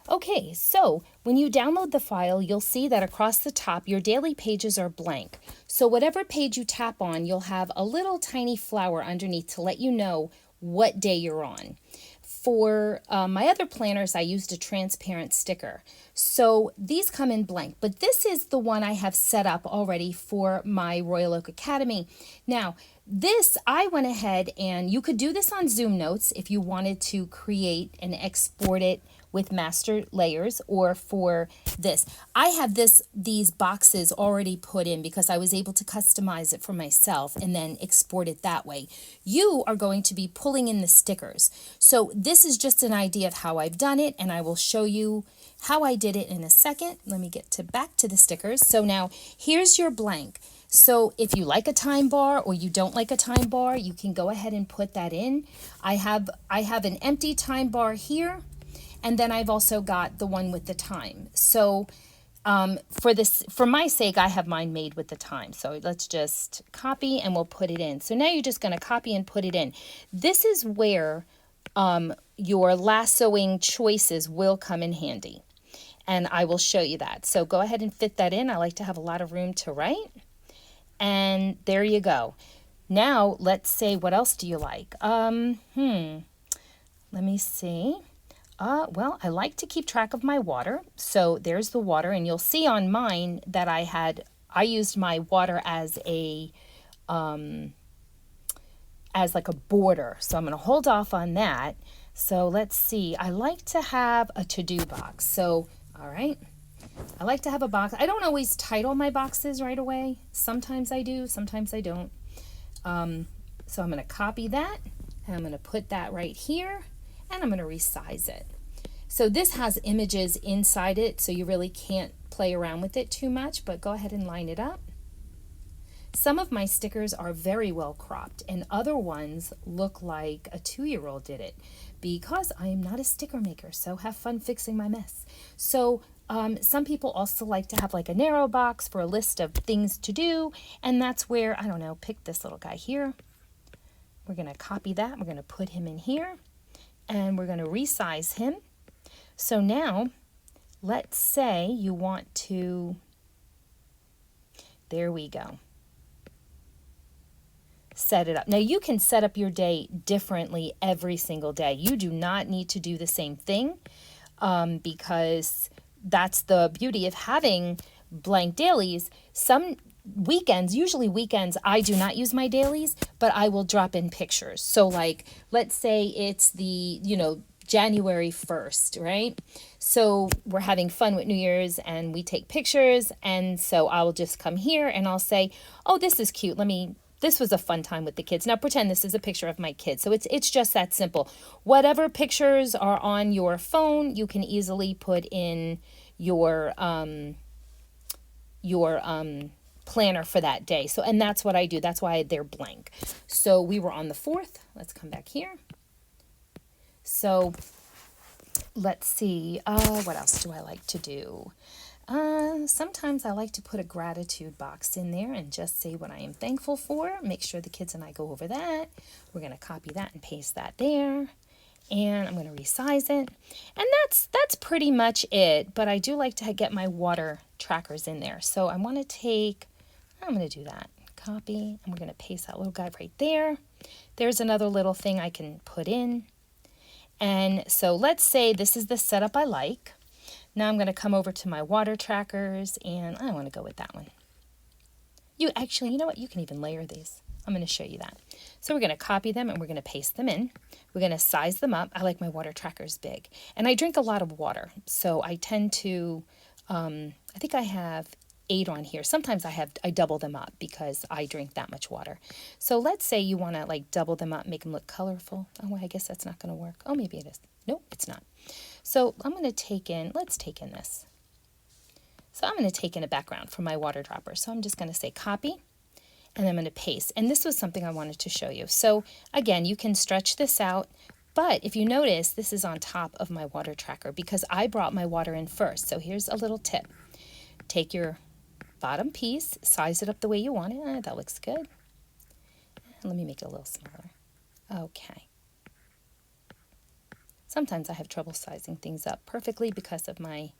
Okay, so when you download the file, you'll see that across the top, your daily pages are blank. So whatever page you tap on, you'll have a little tiny flower underneath to let you know what day you're on. For my other planners, I used a transparent sticker. So these come in blank, but this is the one I have set up already for my Royal Oak Academy. Now, this, I went ahead and you could do this on Zoom Notes if you wanted to create and export it with master layers, or for this. I have these boxes already put in because I was able to customize it for myself and then export it that way. You are going to be pulling in the stickers. So this is just an idea of how I've done it, and I will show you how I did it in a second. Let me get back to the stickers. So now here's your blank. So if you like a time bar or you don't like a time bar, you can go ahead and put that in. I have an empty time bar here, and then I've also got the one with the time. So for my sake, I have mine made with the time. So let's just copy and we'll put it in. So now you're just going to copy and put it in. This is where your lassoing choices will come in handy. And I will show you that. So go ahead and fit that in. I like to have a lot of room to write. And there you go. Now, let's say, what else do you like? Let me see. Well, I like to keep track of my water. So there's the water, and you'll see on mine that I used my water as like a border. So I'm going to hold off on that. So let's see. I like to have a to-do box. So, all right. I like to have a box. I don't always title my boxes right away. Sometimes I do, sometimes I don't. So I'm going to copy that, and I'm going to put that right here, and I'm going to resize it. So this has images inside it, so you really can't play around with it too much, but go ahead and line it up. Some of my stickers are very well cropped, and other ones look like a 2-year-old did it, because I am not a sticker maker, so have fun fixing my mess. So some people also like to have like a narrow box for a list of things to do, and that's where, I don't know, pick this little guy here. We're going to copy that. We're going to put him in here, and we're going to resize him. So now, let's say you want to, there we go. Set it up. Now you can set up your day differently every single day. You do not need to do the same thing because that's the beauty of having blank dailies. Some weekends, usually weekends, I do not use my dailies, but I will drop in pictures. So like, let's say it's the, January 1st, right? So we're having fun with New Year's and we take pictures. And so I'll just come here and I'll say, oh, this is cute. This was a fun time with the kids. Now pretend this is a picture of my kids. So it's just that simple. Whatever pictures are on your phone, you can easily put in your planner for that day. So, and that's what I do. That's why they're blank. So we were on the 4th. Let's come back here. So let's see, what else do I like to do? Sometimes I like to put a gratitude box in there and just say what I am thankful for. Make sure the kids and I go over that. We're going to copy that and paste that there. And I'm going to resize it. And that's pretty much it. But I do like to get my water trackers in there. So I'm going to do that. Copy, and we're going to paste that little guy right there. There's another little thing I can put in. And so let's say this is the setup I like. Now I'm going to come over to my water trackers, and I want to go with that one. You know what? You can even layer these. I'm going to show you that. So we're going to copy them and we're going to paste them in. We're going to size them up. I like my water trackers big. And I drink a lot of water. So I tend to, I think I have 8 on here. Sometimes I double them up because I drink that much water. So let's say you want to like double them up, make them look colorful. Oh, I guess that's not going to work. Oh, maybe it is. Nope, it's not. So I'm going to let's take in this. So I'm going to take in a background for my water dropper. So I'm just going to say copy, and I'm going to paste. And this was something I wanted to show you. So again, you can stretch this out, but if you notice, this is on top of my water tracker because I brought my water in first. So here's a little tip. Take your bottom piece, size it up the way you want it. That looks good. Let me make it a little smaller. Okay. Sometimes I have trouble sizing things up perfectly because of my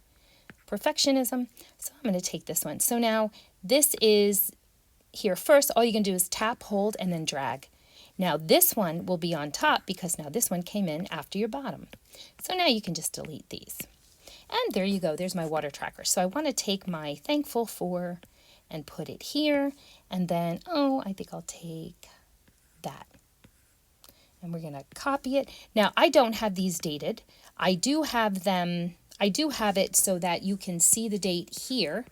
perfectionism. So I'm going to take this one. So now this is here first. All you can do is tap, hold, and then drag. Now this one will be on top because now this one came in after your bottom. So now you can just delete these. And there you go. There's my water tracker. So I want to take my thankful for and put it here. And then, I think I'll take that. And we're going to copy it. Now, I don't have these dated. I do have it so that you can see the date here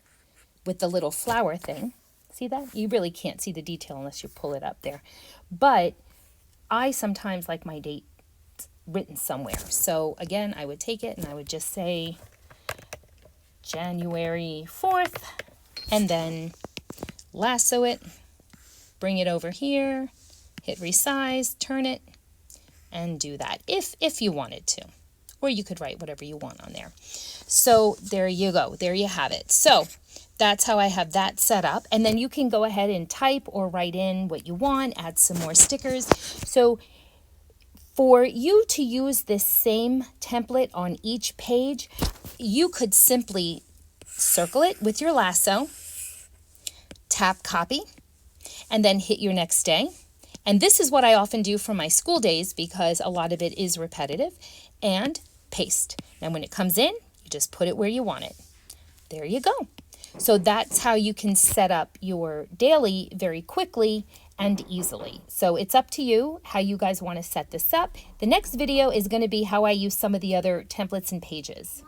with the little flower thing. See that? You really can't see the detail unless you pull it up there. But I sometimes like my date written somewhere. So again, I would take it and I would just say January 4th and then lasso it, bring it over here, hit resize, turn it, and do that if you wanted to. Or you could write whatever you want on there. So there you go. There you have it. So that's how I have that set up. And then you can go ahead and type or write in what you want, add some more stickers. So for you to use this same template on each page, you could simply circle it with your lasso, tap copy, and then hit your next day. And this is what I often do for my school days because a lot of it is repetitive, and paste. Now when it comes in, you just put it where you want it. There you go. So that's how you can set up your daily very quickly and easily. So it's up to you how you guys want to set this up. The next video is going to be how I use some of the other templates and pages.